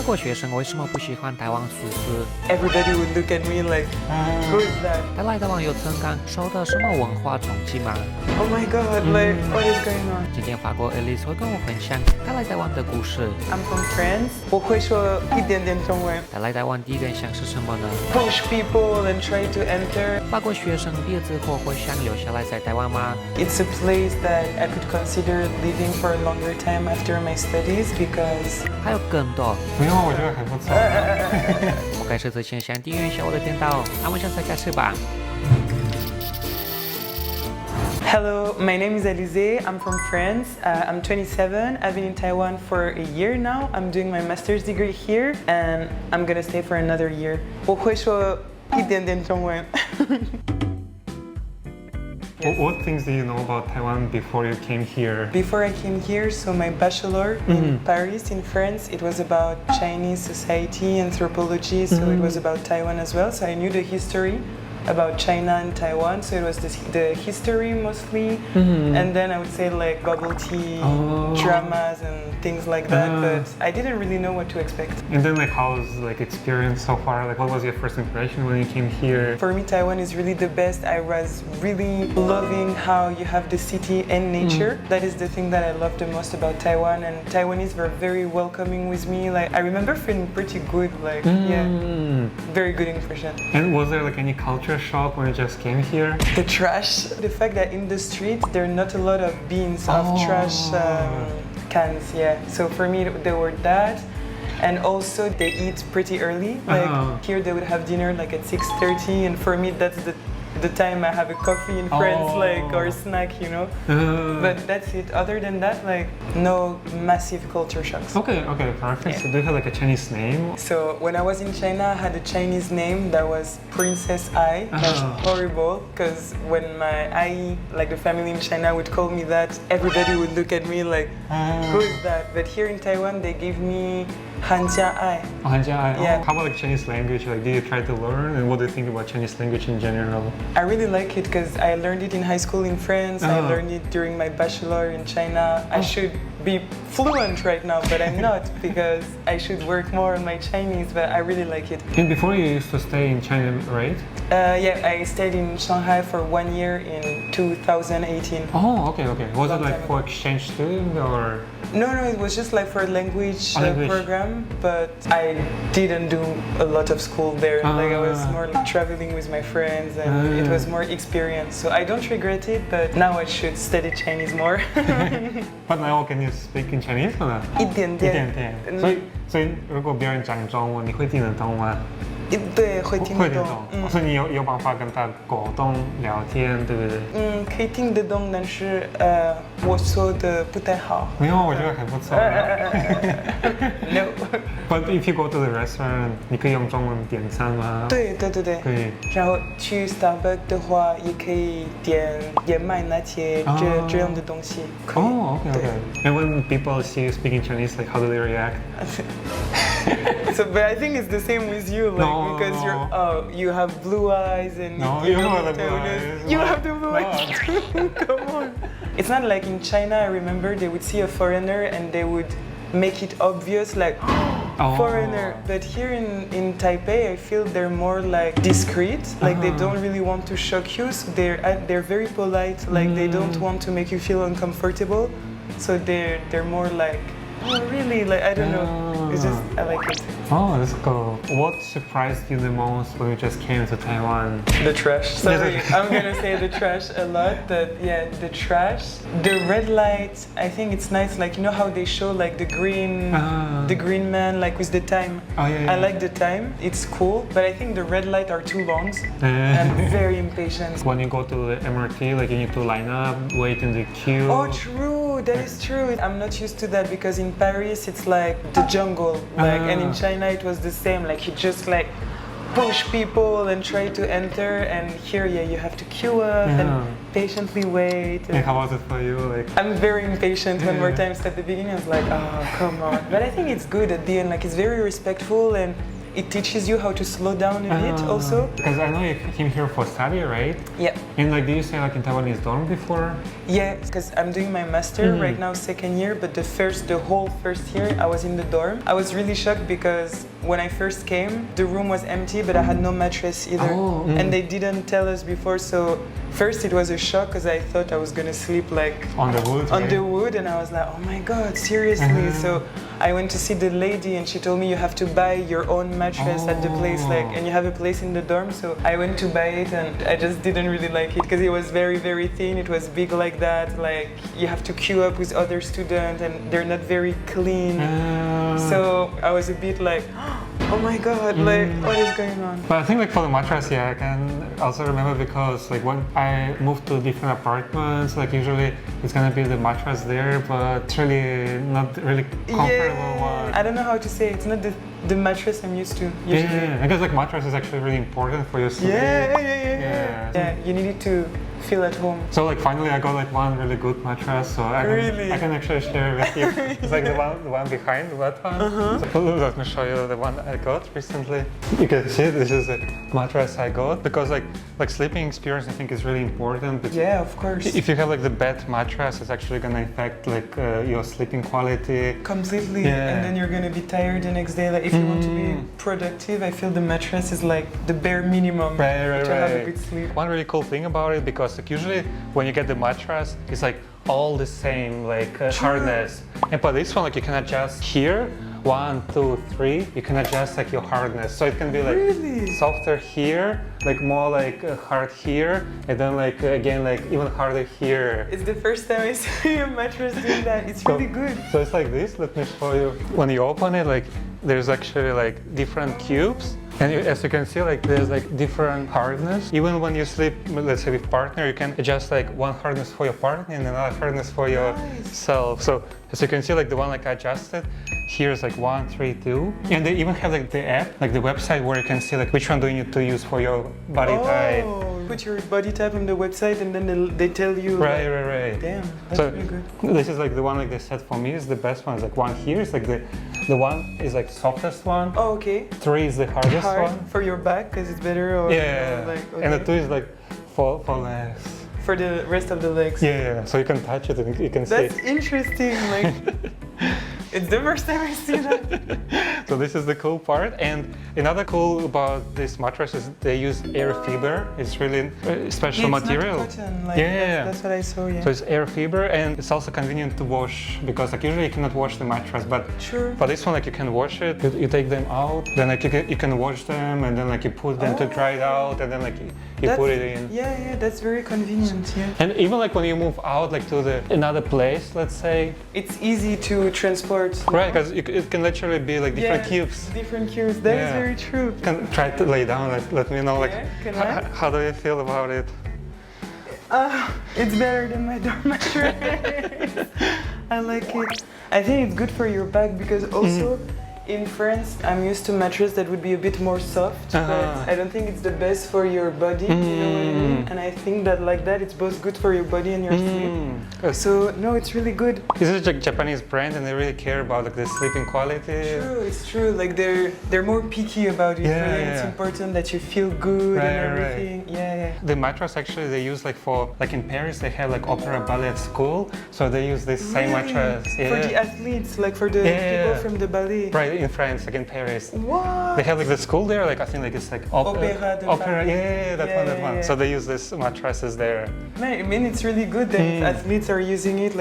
国学生为什么不喜欢台湾宿舍 Everybody would look at me like, who is that? 他来台湾有曾感受到什么文化冲击吗？ Oh my god, like, what is going on? 今天法国Alize会跟我分享他来台湾的故事。 I'm from France. 我会说一点点中文。他来台湾第一个印象是什么呢？ Push people and try to enter. 法国学生毕业之后会想留下来在台湾吗？ It's a place that I could consider living for a longer time after my studies because 还有更多。没有，我觉得还不错。我开始之前想订阅一下我的频道，那我们现在开始吧。 Hello, my name is Alize. I'm from France. I'm 27. I've been in Taiwan for a year now. I'm doing my master's degree here, and I'm gonna stay for another year. 我会说一点点中文。 What things do you know about Taiwan before you came here? Before I came here, so my bachelor in Paris, in France, it was about Chinese society, anthropology, so it was about Taiwan as well. So I knew the history about China and Taiwan, so it was the history mostly, and then I would say like bubble tea, dramas and things like that, but I didn't really know what to expect. And then like how was like experience so far? Like what was your first impression when you came here? For me, Taiwan is really the best. I was really loving how you have the city and nature. That is the thing that I love the most about Taiwan, and Taiwanese were very welcoming with me. Like I remember feeling pretty good, like yeah, very good impression. And was there like any culture shock when you just came here? The trash, the fact that in the street there are not a lot of bins of trash cans, yeah. So for me there were that, and also they eat pretty early. Like here they would have dinner like at 6:30, and for me that's the time I have a coffee in France, like, or a snack, you know. But that's it. Other than that, like, no massive culture shocks. Okay, perfect. Yeah. So do you have like a Chinese name? So when I was in China, I had a Chinese name that was Princess Ai. That's horrible, because when my Ai, like the family in China would call me that, everybody would look at me like, who is that? But here in Taiwan, they gave me Hanjia Ai. Hanjia Ai. Yeah. How about like Chinese language? Like, did you try to learn? And what do you think about Chinese language in general? I really like it because I learned it in high school in France. I learned it during my bachelor in China. I should be fluent right now, but I'm not because I should work more on my Chinese, but I really like it. And before you used to stay in China, right? Yeah, I stayed in Shanghai for 1 year in 2018. Oh, okay. Was it Long like time for ago. exchange student or? No, it was just like for a language, Language. program, but I didn't do a lot of school there. Like I was more like traveling with my friends, and it was more experience. So I don't regret it, but now I should study Chinese more. But now can you speak in Chinese 吗？一点点。所以如果别人讲中文，你会听得懂吗？对，会听得懂。所以你有办法跟他沟通聊天，对不对？可以听得懂，但是我说的不太好。没有，我觉得还不错。No. But if you go to the restaurant， 你可以用中文点餐吗？对。可以。然后去 Starbucks 的话，也可以点燕麦拿铁这样的东西。Oh, okay. And when people see you speaking Chinese, like how do they react? So, but I think it's the same with you, like because you have blue eyes and you don't have the blue eyes. You have the blue eyes. Come on. It's not like in China. I remember they would see a foreigner and they would make it obvious, like foreigner. But here in Taipei, I feel they're more like discreet. Like they don't really want to shock you. So they're very polite. Like they don't want to make you feel uncomfortable. So they're more like. Oh really? Like I don't know. It's just I like it. Oh, that's cool. What surprised you the most when you just came to Taiwan? The trash. Sorry, I'm gonna say the trash a lot. But yeah, the trash. The red light. I think it's nice. Like you know how they show like the green man like with the time. Oh yeah. I like the time. It's cool. But I think the red light are too long. I'm very impatient. When you go to the MRT, like you need to line up, wait in the queue. Oh, true. That is true. I'm not used to that because in Paris it's like the jungle. Like and in China it was the same. Like you just like push people and try to enter, and here you have to queue up and patiently wait. And how was it for you? Like I'm very impatient when more times at the beginning. I was like, oh come on. But I think it's good at the end. Like it's very respectful and it teaches you how to slow down a bit also. Because I know you came here for study, right? Yeah. And like, did you say like in Taiwanese dorm before? Yeah, because I'm doing my master right now, second year, but the whole first year I was in the dorm. I was really shocked because when I first came, the room was empty, but I had no mattress either. And they didn't tell us before, so first it was a shock because I thought I was gonna sleep like on the wood. On the wood, and I was like, oh my god, seriously? So I went to see the lady and she told me you have to buy your own mattress at the place, like, and you have a place in the dorm. So I went to buy it and I just didn't really like it because it was very, very thin. It was big like that. Like you have to queue up with other students and they're not very clean. So I was a bit like, oh my god, like what is going on? But I think like for the mattress, yeah, I can also remember because like when I moved to different apartments, like usually it's gonna be the mattress there, but it's really not really comfortable one. I don't know how to say it. It's not the mattress I'm used to usually. Yeah, I guess like mattress is actually really important for your sleep. Yeah, you need it to feel at home. So like finally I got like one really good mattress, so I can actually share with you. It's like the one behind that one. So let me show you the one I got recently. You can see this is the mattress I got because like sleeping experience I think is really important. Yeah, of course. If you have like the bad mattress, it's actually gonna affect like your sleeping quality completely. And then you're gonna be tired the next day. Like if you want to be productive, I feel the mattress is like the bare minimum to have a good sleep. One really cool thing about it, because like usually when you get the mattress, it's like all the same like hardness. And but this one like you can adjust here, 1, 2, 3. You can adjust like your hardness, so it can be like softer here, like more like hard here, and then like again like even harder here. It's the first time I see a mattress doing that. It's really good. So it's like this. Let me show you. When you open it, like there's actually like different cubes. And as you can see, like there's like different hardness. Even when you sleep, let's say with partner, you can adjust like one hardness for your partner and another hardness for yourself. So as you can see, like the one like I adjusted, here's like 1, 3, 2. And they even have like the app, like the website where you can see like which one do you need to use for your body type. Put your body type on the website and then they tell you. Right. Damn, that's really good. This is like the one like they said for me is the best one. It's like one here is like the one is like softest one. Oh, okay. 3 is the hardest one. For your back because it's better. Or And the 2 is like for legs. For the rest of the legs. Yeah. So you can touch it and you can see. That's interesting. Like. It's the first time I see that. So this is the cool part, and another cool about this mattress is they use air fiber. It's really special material. Not cotton, like that's what I saw. Yeah. So it's air fiber, and it's also convenient to wash because like usually you cannot wash the mattress, but for this one like you can wash it. You take them out, then like you can wash them, and then like you put them to dry it out, and then like you put it in. Yeah, that's very convenient. Yeah. And even like when you move out like to another place, let's say, it's easy to transport. Right, because it can literally be like different cubes. Different cubes. That is very true. You can try to lay down. Let me know like how do you feel about it? It's better than my dorm mattress. I like it. I think it's good for your back because also in France I'm used to mattress that would be a bit more soft, but I don't think it's the best for your body, you know what I mean? And I think that like that it's both good for your body and your sleep. So no, it's really good. This is a Japanese brand and they really care about like the sleeping quality. True, it's true. Like they're more picky about it. It's important that you feel good and everything. The mattress actually they use like for like in Paris they have like opera ballet school, so they use this same mattress. For the athletes, like for the people from the ballet. Right, in France, like in Paris. What? They have like the school there, like I think like it's like opera. That one. So they use this mattresses there. I mean, it's really good that athletes are using it,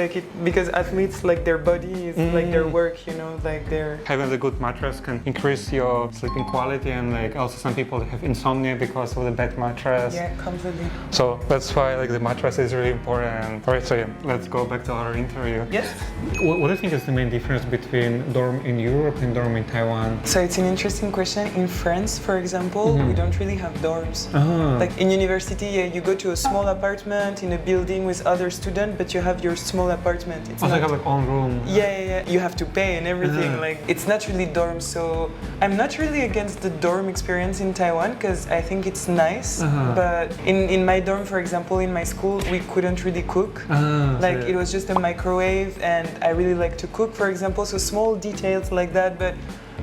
because athletes like their body is like their work, you know, like their. Having a good mattress can increase your sleeping quality, and like also some people have insomnia because of the bad mattress. Yeah, completely. So that's why like the mattress is really important. Alright, so let's go back to our interview. Yes. What do you think is the main difference between dorm in Europe and dorm in Taiwan? So it's an interesting question. In France, for example, we don't really have dorms. Like in university, you go to a small apartment in a building with other students, but you have your small apartment. It's not like have like own room. Yeah. You have to pay and everything. Like it's not really dorm. So I'm not really against the dorm experience in Taiwan because I think it's nice. But in my dorm, for example, in my school, we couldn't really cook. It was just a microwave, and I really like to cook, for example. So small details like that. But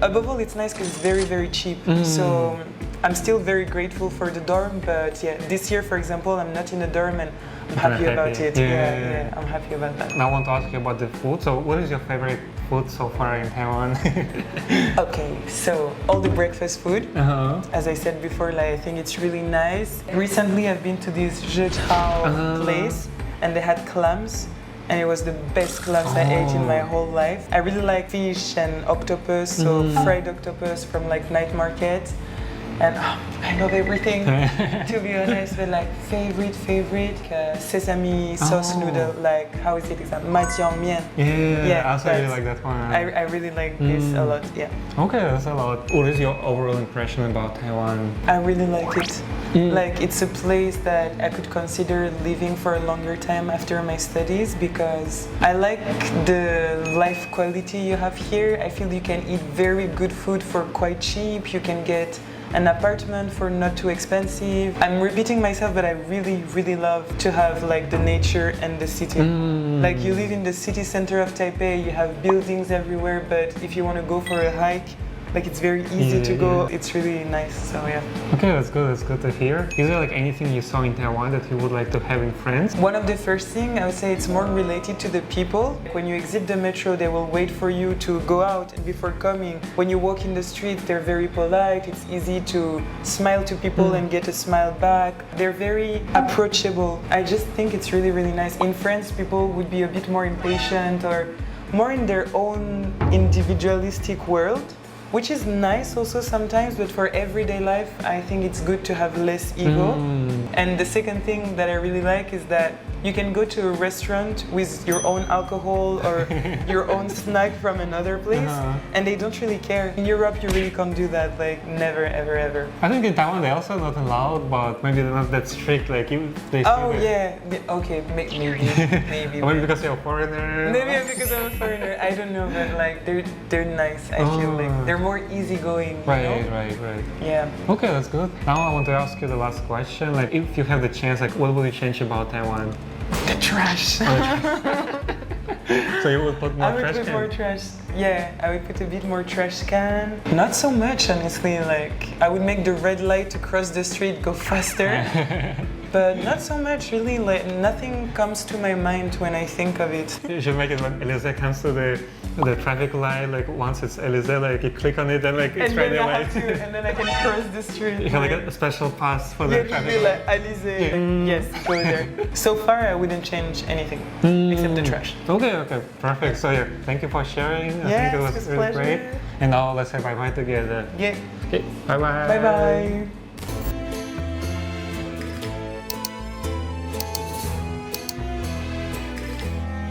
above all, it's nice because it's very, very cheap. So I'm still very grateful for the dorm. But yeah, this year, for example, I'm not in a dorm, and I'm happy about it. Yeah. Yeah, I'm happy about that. Now I want to ask you about the food. So what is your favorite food so far in Taiwan? Okay, so all the breakfast food. Uh-huh. As I said before, like, I think it's really nice. Recently, I've been to this Zhejiao place, and they had clams, and it was the best clams I ate in my whole life. I really like fish and octopus, so fried octopus from like night market. And I love everything, to be honest, but like favorite, sesame sauce noodle, like, how is it exactly? Majiang Yeah, I also really like that one. I really like this a lot, yeah. Okay, that's a lot. What is your overall impression about Taiwan? I really like it. Like, it's a place that I could consider living for a longer time after my studies because I like the life quality you have here. I feel you can eat very good food for quite cheap. You can get an apartment for not too expensive. I'm repeating myself, but I really, really love to have like the nature and the city. Like, you live in the city center of Taipei, you have buildings everywhere, but if you want to go for a hike, like, it's very easy to go. It's really nice, so yeah. Okay, that's good to hear. Is there like anything you saw in Taiwan that you would like to have in France? One of the first things, I would say it's more related to the people. When you exit the metro, they will wait for you to go out before coming. When you walk in the street, they're very polite. It's easy to smile to people and get a smile back. They're very approachable. I just think it's really, really nice. In France, people would be a bit more impatient or more in their own individualistic world, which is nice also sometimes, but for everyday life, I think it's good to have less ego. And the second thing that I really like is that you can go to a restaurant with your own alcohol or your own snack from another place, and they don't really care. In Europe, you really can't do that, like, never, ever, ever. I think in Taiwan they're also not allowed, but maybe they're not that strict. Like, if they yeah, okay, maybe. Or maybe because you're a foreigner. Maybe because I'm a foreigner, I don't know, but like they're nice. I feel like they're more easygoing. You know? Right. Yeah. Okay, that's good. Now I want to ask you the last question. Like, if you have the chance, like, what would you change about Taiwan? The trash. So you would put more I would trash put can? more trash. Yeah, I would put a bit more trash can. Not so much, honestly. Like, I would make the red light to cross the street go faster. But not so much, really. Like, nothing comes to my mind when I think of it. You should make it when Alize comes to the traffic light. Like, once it's Alize, like, you click on it and like it's And right then I away. have to, and then I can cross the street. You have like a special pass for the Yeah, to traffic be light. like Alize. Yes, go there. So far, I wouldn't change anything except the trash. Okay, perfect. So yeah, thank you for sharing. I Yes, think it it was was a really great. pleasure. And now let's say bye-bye together. Yeah. Okay, bye-bye. Bye bye.